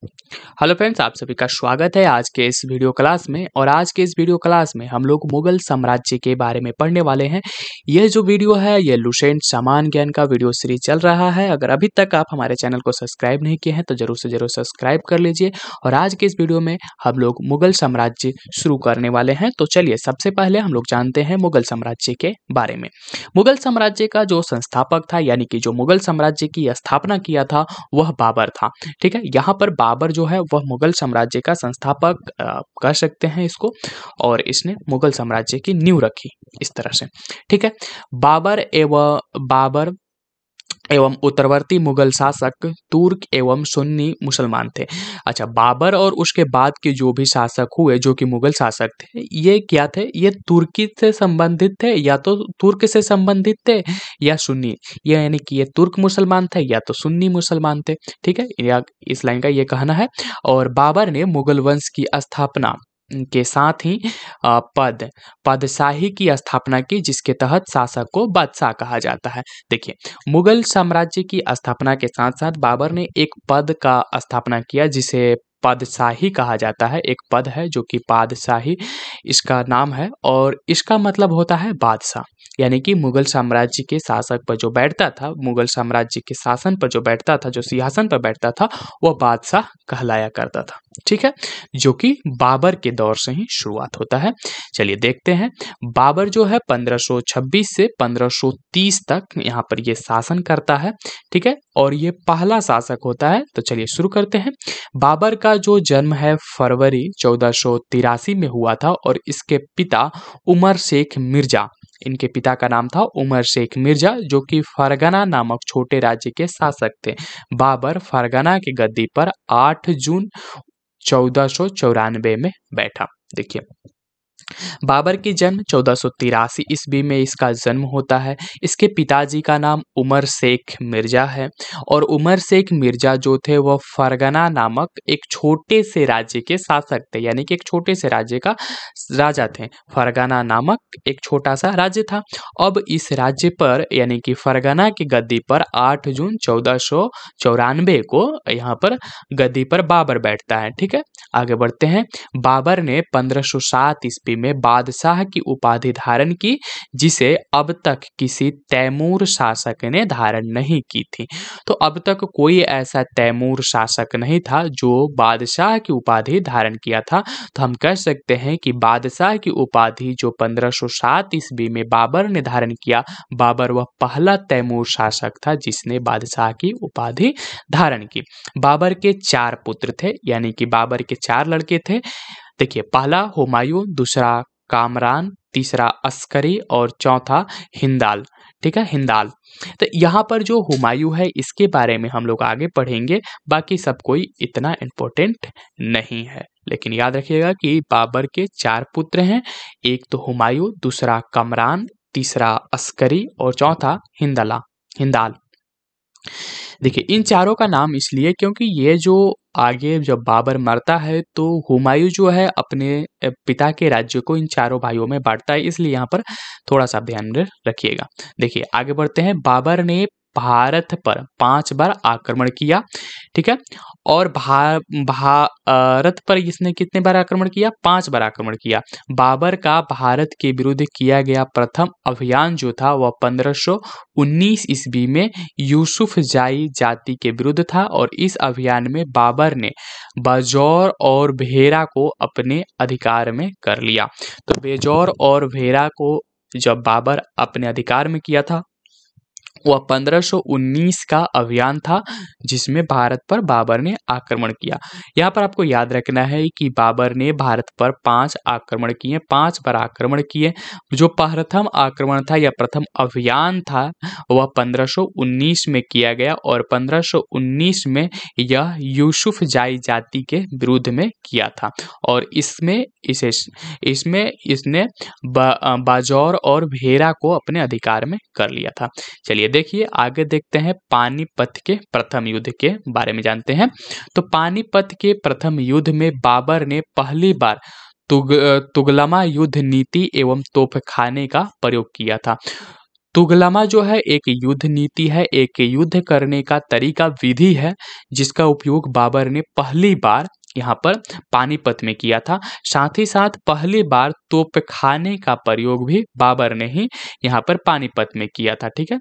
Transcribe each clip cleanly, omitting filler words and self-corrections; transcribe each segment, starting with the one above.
Hello friends, आप सभी का स्वागत है आज के इस वीडियो क्लास में। और आज के इस वीडियो क्लास में हम लोग मुगल साम्राज्य के बारे में पढ़ने वाले हैं। यह जो वीडियो है ये लुसेंट सामान्य ज्ञान का वीडियो सीरीज चल रहा है। अगर अभी तक आप हमारे चैनल को सब्सक्राइब नहीं किए हैं तो जरूर से जरूर सब्सक्राइब कर लीजिए। और आज के इस वीडियो में हम लोग मुगल साम्राज्य शुरू करने वाले हैं। तो चलिए सबसे पहले हम लोग जानते हैं मुगल साम्राज्य के बारे में। मुगल साम्राज्य का जो संस्थापक था, यानी कि जो मुगल साम्राज्य की स्थापना किया था, वह बाबर था। ठीक है, यहाँ पर बाबर जो है वह मुगल साम्राज्य का संस्थापक कह सकते हैं इसको। और इसने मुगल साम्राज्य की नींव रखी इस तरह से। ठीक है, बाबर एवं उत्तरवर्ती मुगल शासक तुर्क एवं सुन्नी मुसलमान थे। अच्छा, बाबर और उसके बाद के जो भी शासक हुए, जो कि मुगल शासक थे, ये क्या थे? ये तुर्की से संबंधित थे, या तो तुर्क से संबंधित थे या सुन्नी। ये यानी कि ये तुर्क मुसलमान थे या तो सुन्नी मुसलमान थे। ठीक है, या इस लाइन का ये कहना है। और बाबर ने मुगल वंश की स्थापना के साथ ही पादशाही की स्थापना की, जिसके तहत शासक को बादशाह कहा जाता है। देखिए, मुगल साम्राज्य की स्थापना के साथ साथ बाबर ने एक पद का स्थापना किया जिसे पादशाही कहा जाता है। एक पद है जो कि पादशाही इसका नाम है, और इसका मतलब होता है बादशाह। यानी कि मुगल साम्राज्य के शासक पर जो बैठता था, मुगल साम्राज्य के शासन पर जो बैठता था, जो सिंहासन पर बैठता था, वह बादशाह कहलाया करता था। ठीक है, जो कि बाबर के दौर से ही शुरुआत होता है। चलिए देखते हैं। बाबर जो है 1526 से 1530 तक यहाँ पर ये शासन करता है। ठीक है, और ये पहला शासक होता है। तो चलिए शुरू करते हैं। बाबर का जो जन्म है फरवरी 1483 में हुआ था, और इसके पिता उमर शेख मिर्जा, इनके पिता का नाम था उमर शेख मिर्जा, जो कि फरगना नामक छोटे राज्य के शासक थे। बाबर फरगना की गद्दी पर 8 जून 1494 में बैठा। देखिए, बाबर की जन्म 1483 ईस्वी में इसका जन्म होता है। इसके पिताजी का नाम उमर शेख मिर्जा है, और उमर शेख मिर्जा जो थे वह फरगना नामक एक छोटे से राज्य के शासक थे। यानी कि एक छोटे से राज्य का राजा थे। फरगना नामक एक छोटा सा राज्य था। अब इस राज्य पर, यानी कि फरगना की गद्दी पर 8 जून 1494 को यहाँ पर गद्दी पर बाबर बैठता है। ठीक है, आगे बढ़ते हैं। बाबर ने 1507 ईस्वी में बादशाह की उपाधि धारण की, जिसे अब तक किसी तैमूर शासक ने धारण नहीं की थी। तो अब तक कोई ऐसा तैमूर शासक नहीं था जो बादशाह की उपाधि धारण किया था। तो हम कह सकते हैं कि बादशाह की उपाधि जो 1507 ईस्वी में बाबर ने धारण किया, बाबर वह पहला तैमूर शासक था जिसने बादशाह की उपाधि धारण की। बाबर के 4 पुत्र थे, यानी कि बाबर के 4 लड़के थे। देखिए, पहला हुमायूं, दूसरा कामरान, तीसरा अस्करी और चौथा हिंदाल। ठीक है, हिंदाल। तो यहाँ पर जो हुमायूं है इसके बारे में हम लोग आगे पढ़ेंगे। बाकी सब कोई इतना इम्पोर्टेंट नहीं है, लेकिन याद रखिएगा कि बाबर के 4 पुत्र हैं। एक तो हुमायूं, दूसरा कमरान, तीसरा अस्करी और चौथा हिंदाल। देखिए, इन चारों का नाम इसलिए क्योंकि ये जो आगे जब बाबर मरता है तो हुमायूं जो है अपने पिता के राज्य को इन चारों भाइयों में बांटता है, इसलिए यहाँ पर थोड़ा सा ध्यान रखिएगा। देखिए, आगे बढ़ते हैं। बाबर ने भारत पर 5 बार आक्रमण किया। ठीक है, और भारत पर इसने कितने बार आक्रमण किया? 5 बार आक्रमण किया। बाबर का भारत के विरुद्ध किया गया प्रथम अभियान जो था वह 1519 ईस्वी में यूसुफ जाई जाति के विरुद्ध था, और इस अभियान में बाबर ने बाजौर और भेरा को अपने अधिकार में कर लिया। तो बेजौर और भेरा को जब बाबर अपने अधिकार में किया था, वह 1519 का अभियान था जिसमें भारत पर बाबर ने आक्रमण किया। यहाँ पर आपको याद रखना है कि बाबर ने भारत पर 5 आक्रमण किए, 5 बार आक्रमण किए। जो प्रथम आक्रमण था या प्रथम अभियान था वह 1519 में किया गया, और 1519 में यह यूसुफ जाई जाति के विरुद्ध में किया था। और इसमें इसने बाजौर और भेरा को अपने अधिकार में कर लिया था। चलिए देखिए, आगे देखते हैं। पानीपत के प्रथम युद्ध के बारे में जानते हैं। तो पानीपत के प्रथम युद्ध में बाबर ने पहली बार तुगलमा युद्ध नीति एवं तोपखाने का प्रयोग किया था। तुगलमा जो है एक युद्ध नीति है, एक युद्ध करने का तरीका विधि है जिसका उपयोग बाबर ने पहली बार यहाँ पर पानीपत में किया था। साथ ही साथ पहली बार तोपखाने का प्रयोग भी बाबर ने ही यहाँ पर पानीपत में किया था। ठीक है,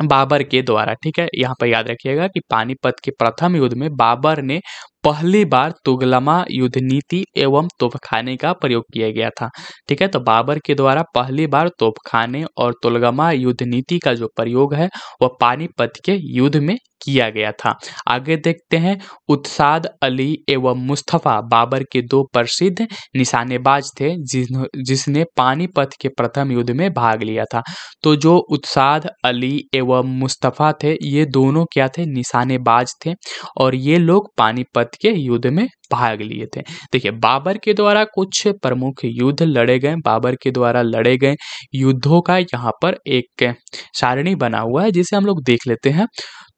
बाबर के द्वारा। ठीक है, यहाँ पर याद रखिएगा कि पानीपत के प्रथम युद्ध में बाबर ने पहली बार तुगलमा युद्ध नीति एवं तोपखाने का प्रयोग किया गया था। ठीक है, तो बाबर के द्वारा पहली बार तोपखाने और तुगलमा युद्ध नीति का जो प्रयोग है वह पानीपत के युद्ध में किया गया था। आगे देखते हैं, उत्साद अली एवं मुस्तफा बाबर के दो प्रसिद्ध निशानेबाज थे जिसने पानीपत के प्रथम युद्ध में भाग लिया था। तो जो उत्साद अली एवं मुस्तफा थे ये दोनों क्या थे, निशानेबाज थे और ये लोग पानीपत के युद्ध में भाग लिए थे। देखिए, बाबर के द्वारा कुछ प्रमुख युद्ध लड़े गए, बाबर के द्वारा लड़े गए युद्धों का यहाँ पर एक सारणी बना हुआ है जिसे हम लोग देख लेते हैं।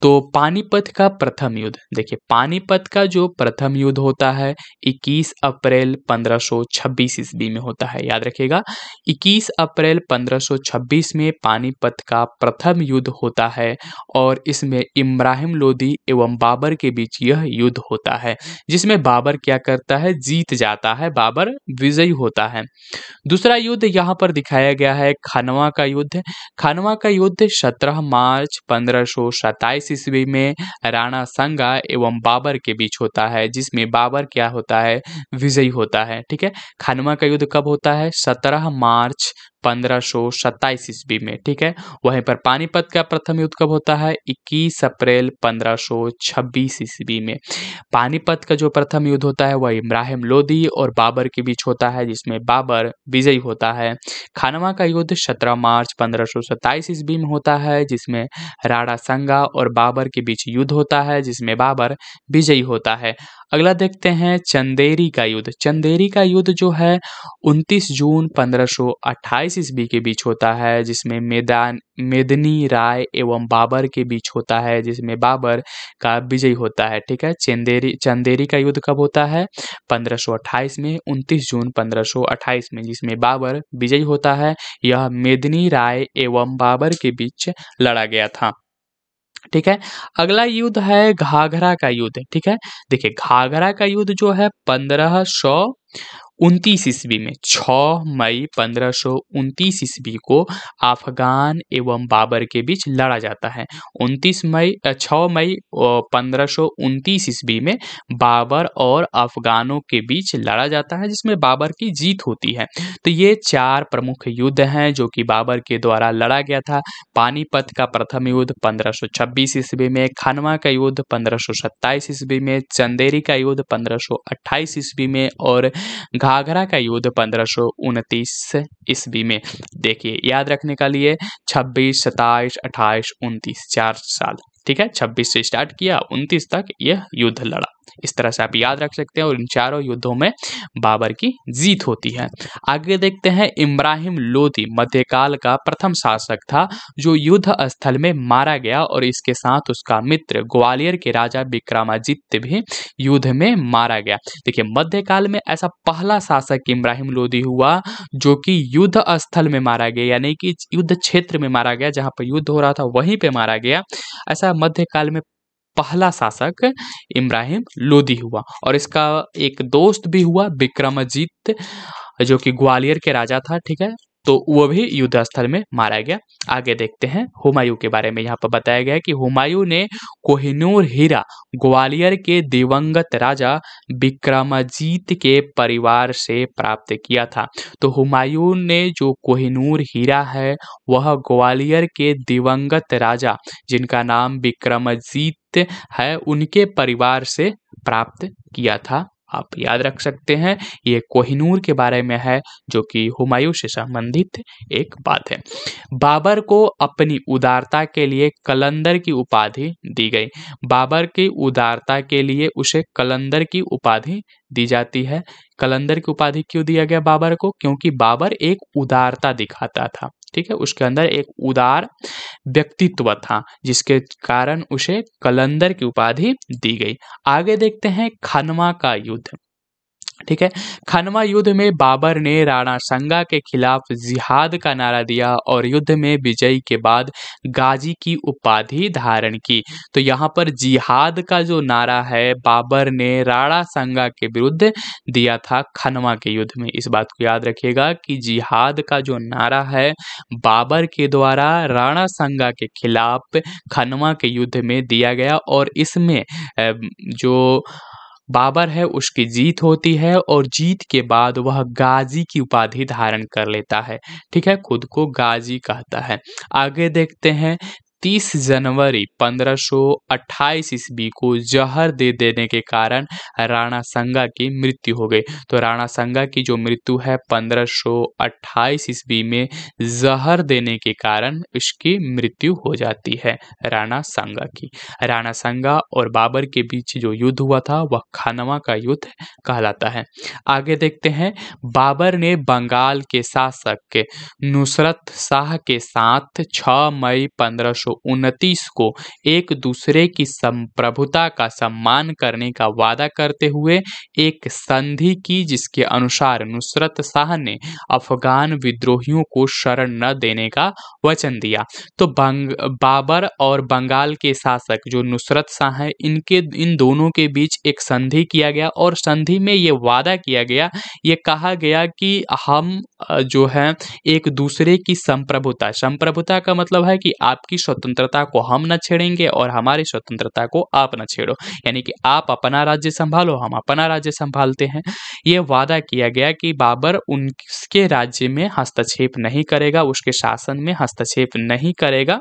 तो पानीपत का प्रथम युद्ध, देखिए पानीपत का जो प्रथम युद्ध होता है 21 अप्रैल 1526 ईस्वी में होता है। याद रखिएगा, 21 अप्रैल 1526 में पानीपत का प्रथम युद्ध होता है और इसमें इब्राहिम लोदी एवं बाबर के बीच यह युद्ध होता है जिसमें बाबर क्या करता है, जीत जाता है, बाबर विजयी होता है। दूसरा युद्ध यहाँ पर दिखाया गया है खानवा का युद्ध। खानवा का युद्ध 17 मार्च 1527 ईस्वी में राणा संगा एवं बाबर के बीच होता है जिसमें बाबर क्या होता है, विजयी होता है। ठीक है, खानवा का युद्ध कब होता है, 17 मार्च 1527 ईस्वी में। ठीक है, वहीं पर पानीपत का प्रथम युद्ध कब होता है, 21 अप्रैल 1526 ईस्वी में। पानीपत का जो प्रथम युद्ध होता है वह इब्राहिम लोदी और बाबर के बीच होता है जिसमें बाबर विजयी होता है। खानवा का युद्ध 17 मार्च 1527 ईस्वी में होता है जिसमें राणा संगा और बाबर के बीच युद्ध होता है जिसमें बाबर विजयी होता है। अगला देखते हैं चंदेरी का युद्ध। चंदेरी का युद्ध जो है 29 जून 1528 ईस्वी के बीच होता है जिसमें मेदनी राय एवं बाबर के बीच होता है जिसमें बाबर का विजय होता है। ठीक है, चंदेरी का युद्ध कब होता है, 1528 में, 29 जून 1528 में, जिसमें बाबर विजयी होता है। यह मेदनी राय एवं बाबर के बीच लड़ा गया था। ठीक है, अगला युद्ध है घाघरा का युद्ध। ठीक है, देखिए घाघरा का युद्ध जो है 1529 ईस्वी में 6 मई 1529 ईस्वी को अफगान एवं बाबर के बीच लड़ा जाता है। 6 मई 1529 ईस्वी में बाबर और अफगानों के बीच लड़ा जाता है जिसमें बाबर की जीत होती है। तो ये चार प्रमुख युद्ध हैं जो कि बाबर के द्वारा लड़ा गया था। पानीपत का प्रथम युद्ध 1526 ईस्वी में, खानवा का युद्ध 1527 ईस्वी में, चंदेरी का युद्ध 1528 ईस्वी में और घाघरा का युद्ध 1529 ईस्वी में। देखिए, याद रखने का लिए 26, 27, 28, 29 4 साल। ठीक है, 26 से स्टार्ट किया, 29 तक यह युद्ध लड़ा। इस तरह से आप याद रख सकते हैं और इन चारों युद्धों में बाबर की जीत होती है। आगे देखते हैं, इब्राहिम लोदी मध्यकाल का प्रथम शासक था जो युद्ध स्थल में मारा गया और इसके साथ उसका मित्र ग्वालियर के राजा विक्रमादित्य भी युद्ध में मारा गया। देखिए, मध्यकाल में ऐसा पहला शासक इब्राहिम लोदी हुआ जो कि युद्ध स्थल में मारा गया, यानी कि युद्ध क्षेत्र में मारा गया, जहां पर युद्ध हो रहा था वहीं पे मारा गया। ऐसा मध्यकाल में पहला शासक इब्राहिम लोदी हुआ और इसका एक दोस्त भी हुआ विक्रमादित्य जो कि ग्वालियर के राजा था। ठीक है, तो वो भी युद्ध स्थल में मारा गया। आगे देखते हैं, हुमायूं के बारे में यहाँ पर बताया गया है कि हुमायूं ने कोहिनूर हीरा ग्वालियर के दिवंगत राजा विक्रमादित्य के परिवार से प्राप्त किया था। तो हुमायूं ने जो कोहिनूर हीरा है वह ग्वालियर के दिवंगत राजा जिनका नाम विक्रमादित्य है उनके परिवार से प्राप्त किया था। आप याद रख सकते हैं, ये कोहिनूर के बारे में है जो कि हुमायूं से संबंधित एक बात है। बाबर को अपनी उदारता के लिए कलंदर की उपाधि दी गई। बाबर की उदारता के लिए उसे कलंदर की उपाधि दी जाती है। कलंदर की उपाधि क्यों दिया गया बाबर को? क्योंकि बाबर एक उदारता दिखाता था। ठीक है, उसके अंदर एक उदार व्यक्तित्व था जिसके कारण उसे कलंदर की उपाधि दी गई। आगे देखते हैं, खानवा का युद्ध। ठीक है। खनवा युद्ध में बाबर ने राणा संगा के खिलाफ जिहाद का नारा दिया और युद्ध में विजय के बाद गाजी की उपाधि धारण की। तो यहाँ पर जिहाद का जो नारा है बाबर ने राणा संगा के विरुद्ध दिया था खनवा के युद्ध में। इस बात को याद रखिएगा कि जिहाद का जो नारा है बाबर के द्वारा राणा संगा के खिलाफ खनवा के युद्ध में दिया गया और इसमें जो बाबर है उसकी जीत होती है और जीत के बाद वह गाजी की उपाधि धारण कर लेता है। ठीक है, खुद को गाजी कहता है। आगे देखते हैं 30 जनवरी 1528 ईस्वी को जहर दे देने के कारण राणा संगा की मृत्यु हो गई। तो राणा संगा की जो मृत्यु है 1528 ईस्वी में जहर देने के कारण इसकी मृत्यु हो जाती है राणा संगा की। राणा संगा और बाबर के बीच जो युद्ध हुआ था वह खनवा का युद्ध कहलाता है। आगे देखते हैं बाबर ने बंगाल के शासक नुसरत शाह के साथ 6 मई 1529 को एक दूसरे की संप्रभुता का सम्मान करने का वादा करते हुए एक संधि की जिसके अनुसार नुसरत शाह ने अफगान विद्रोहियों को शरण न देने का वचन दिया। तो बाबर और बंगाल के शासक जो नुसरत शाह है इन दोनों के बीच एक संधि किया गया और संधि में ये वादा किया गया, ये कहा गया कि हम जो है एक दूसरे की संप्रभुता का मतलब है कि आपकी स्वतंत्रता को हम न छेड़ेंगे और हमारी स्वतंत्रता को आप न छेड़ो, यानी कि आप अपना राज्य संभालो हम अपना राज्य संभालते हैं। ये वादा किया गया कि बाबर उनके राज्य में हस्तक्षेप नहीं करेगा, उसके शासन में हस्तक्षेप नहीं करेगा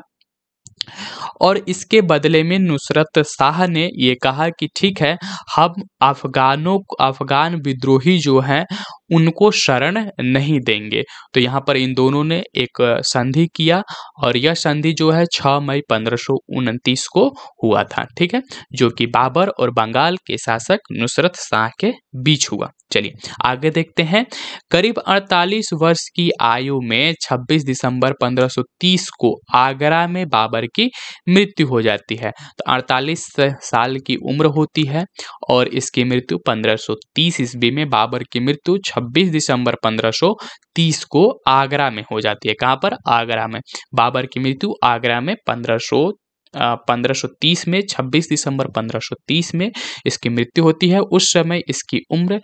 और इसके बदले में नुसरत शाह ने ये कहा कि ठीक है, हम अफगान विद्रोही जो हैं उनको शरण नहीं देंगे। तो यहाँ पर इन दोनों ने एक संधि किया और यह संधि जो है 6 मई 1529 को हुआ था। ठीक है, जो कि बाबर और बंगाल के शासक नुसरत शाह के बीच हुआ। चलिए आगे देखते हैं। करीब 48 वर्ष की आयु में 26 दिसंबर 1530 को आगरा में बाबर की मृत्यु हो जाती है। तो 48 साल की उम्र होती है और इसकी मृत्यु 1530 ईस्वी में बाबर की मृत्यु 26 दिसंबर 1530 को आगरा में हो जाती है। कहाँ पर? आगरा में। बाबर की मृत्यु आगरा में 1530 में 26 दिसंबर 1530 में इसकी मृत्यु होती है। उस समय इसकी उम्र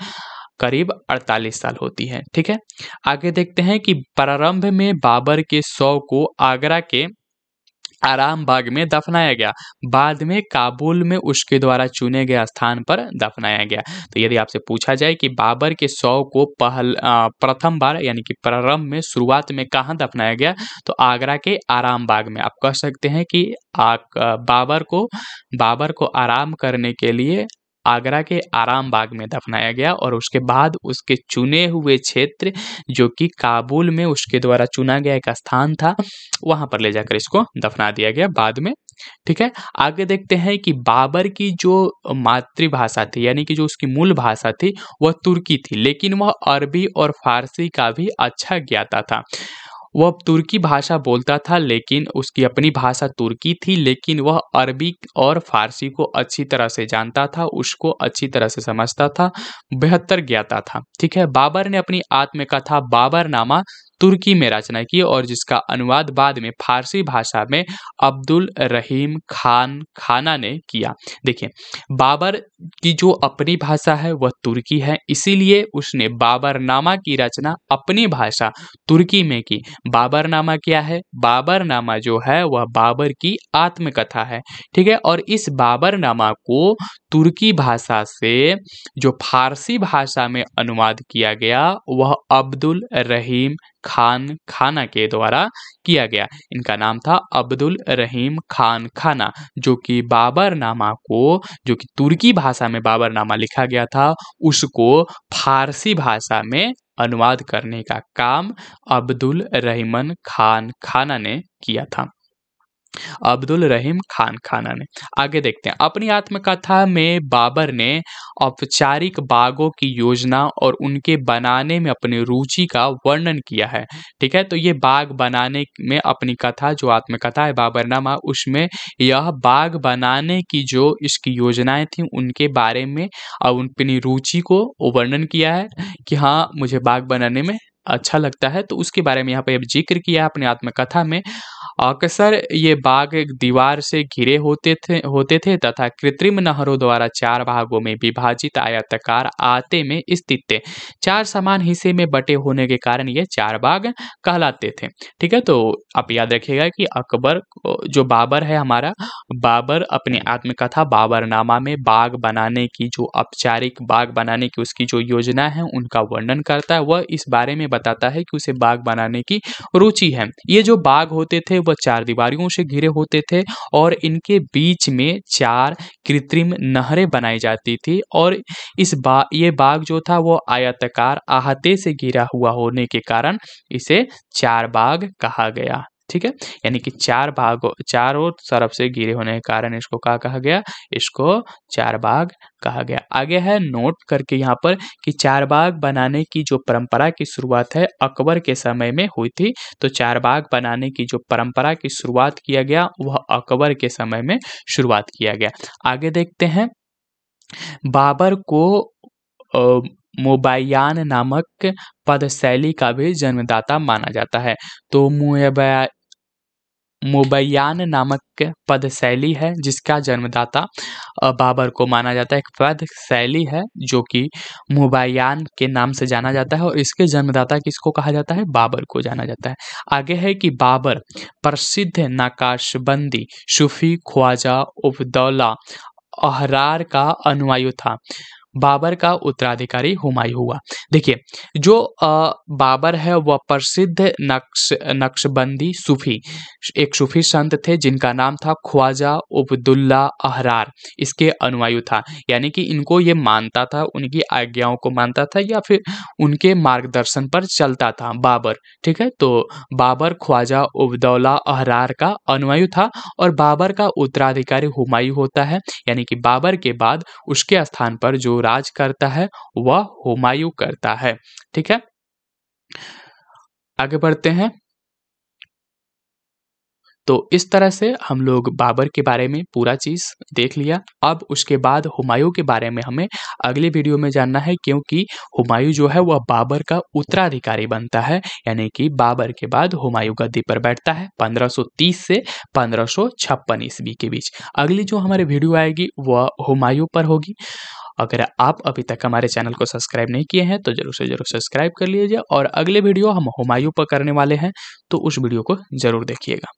करीब 48 साल होती है। ठीक है, आगे देखते हैं कि प्रारंभ में बाबर के शव को आगरा के आराम बाग में दफनाया गया, बाद में काबुल में उसके द्वारा चुने गए स्थान पर दफनाया गया। तो यदि आपसे पूछा जाए कि बाबर के शव को प्रथम बार यानी कि प्रारंभ में शुरुआत में कहाँ दफनाया गया, तो आगरा के आराम बाग में। आप कह सकते हैं कि बाबर को आराम करने के लिए आगरा के आराम बाग में दफनाया गया और उसके बाद उसके चुने हुए क्षेत्र जो कि काबुल में उसके द्वारा चुना गया एक स्थान था वहां पर ले जाकर इसको दफना दिया गया बाद में। ठीक है, आगे देखते हैं कि बाबर की जो मातृभाषा थी यानी कि जो उसकी मूल भाषा थी वह तुर्की थी, लेकिन वह अरबी और फारसी का भी अच्छा ज्ञाता था। वह तुर्की भाषा बोलता था लेकिन उसकी अपनी भाषा तुर्की थी, लेकिन वह अरबी और फारसी को अच्छी तरह से जानता था, उसको अच्छी तरह से समझता था, बेहतर ज्ञाता था। ठीक है, बाबर ने अपनी आत्मकथा बाबरनामा तुर्की में रचना की और जिसका अनुवाद बाद में फारसी भाषा में अब्दुल रहीम खान खाना ने किया। देखिए, बाबर की जो अपनी भाषा है वह तुर्की है, इसीलिए उसने बाबरनामा की रचना अपनी भाषा तुर्की में की। बाबरनामा क्या है? बाबरनामा जो है वह बाबर की आत्मकथा है। ठीक है, और इस बाबरनामा को तुर्की भाषा से जो फारसी भाषा में अनुवाद किया गया वह अब्दुल रहीम खान खाना के द्वारा किया गया। इनका नाम था अब्दुल रहीम खान खाना, जो कि बाबरनामा को जो कि तुर्की भाषा में बाबरनामा लिखा गया था उसको फारसी भाषा में अनुवाद करने का काम अब्दुल रहीमन खान खाना ने किया था। अब्दुल रहीम खान खाना ने। आगे देखते हैं, अपनी आत्मकथा में बाबर ने औपचारिक बागों की योजना और उनके बनाने में अपनी रुचि का वर्णन किया है। ठीक है, तो ये बाग बनाने में अपनी कथा, जो आत्मकथा है बाबरनामा, उसमें यह बाग बनाने की जो इसकी योजनाएं थी उनके बारे में अपनी रुचि को वर्णन किया है कि हाँ, मुझे बाग बनाने में अच्छा लगता है, तो उसके बारे में यहाँ पे अब जिक्र किया है अपनी आत्मकथा में। अक्सर ये बाग एक दीवार से घिरे होते थे तथा कृत्रिम नहरों द्वारा 4 भागों में विभाजित आयताकार आहते में स्थित थे। 4 समान हिस्से में बटे होने के कारण ये 4 बाग कहलाते थे। ठीक है, तो आप याद रखिएगा कि अकबर जो बाबर है हमारा, बाबर अपनी आत्मकथा बाबरनामा में बाग बनाने की, जो औपचारिक बाग बनाने की उसकी जो योजना है उनका वर्णन करता है। वह इस बारे में बताता है कि उसे बाग बनाने की रुचि है। ये जो बाग होते थे वह 4 दीवारों से घिरे होते थे और इनके बीच में 4 कृत्रिम नहरें बनाई जाती थी और ये बाग जो था वो आयताकार आहते से घिरा हुआ होने के कारण इसे 4 बाग कहा गया। ठीक है, यानी कि 4 भागों, चारों तरफ से घिरे होने के कारण इसको क्या कहा गया? इसको 4 बाग कहा गया। आगे है नोट करके यहाँ पर कि 4 बाग बनाने की जो परंपरा की शुरुआत है अकबर के समय में हुई थी। तो 4 बाग बनाने की जो परंपरा की शुरुआत किया गया वह अकबर के समय में शुरुआत किया गया। आगे देखते हैं, बाबर को मुबाय्यान नामक पदशैली का भी जन्मदाता माना जाता है। तो मुबय्यान नामक पद शैली है जिसका जन्मदाता बाबर को माना जाता है। एक पद शैली है जो कि मुबय्यान के नाम से जाना जाता है और इसके जन्मदाता किसको कहा जाता है? बाबर को जाना जाता है। आगे है कि बाबर प्रसिद्ध नक्शबंदी सूफी ख्वाजा उबदौला अहरार का अनुयायी था। बाबर का उत्तराधिकारी हुमायूं हुआ। देखिए, जो बाबर है वह प्रसिद्ध नक्शबंदी सूफी, एक सूफी संत थे जिनका नाम था ख्वाजा उबदुल्ला अहरार, इसके अनुयायी था। यानी कि इनको ये मानता था, उनकी आज्ञाओं को मानता था या फिर उनके मार्गदर्शन पर चलता था बाबर। ठीक है, तो बाबर ख्वाजा उबदौला अहरार का अनुयायी था और बाबर का उत्तराधिकारी हुमायूं होता है। यानी कि बाबर के बाद उसके स्थान पर जो राज करता है वह हुमायूं करता है। ठीक है, आगे बढ़ते हैं। तो इस तरह से हम लोग बाबर के बारे में पूरा चीज़ देख लिया। अब उसके बाद हुमायूं के बारे में हमें अगले वीडियो में जानना है, क्योंकि हुमायूं जो है वह बाबर का उत्तराधिकारी बनता है। यानी कि बाबर के बाद हुमायूं गद्दी पर बैठता है 1530 से 1556 ईस्वी के बीच। अगली जो हमारी वीडियो आएगी वह हुमायूं पर होगी। अगर आप अभी तक हमारे चैनल को सब्सक्राइब नहीं किए हैं तो जरूर से जरूर सब्सक्राइब कर लीजिए और अगले वीडियो हम हुमायूं पर करने वाले हैं, तो उस वीडियो को जरूर देखिएगा।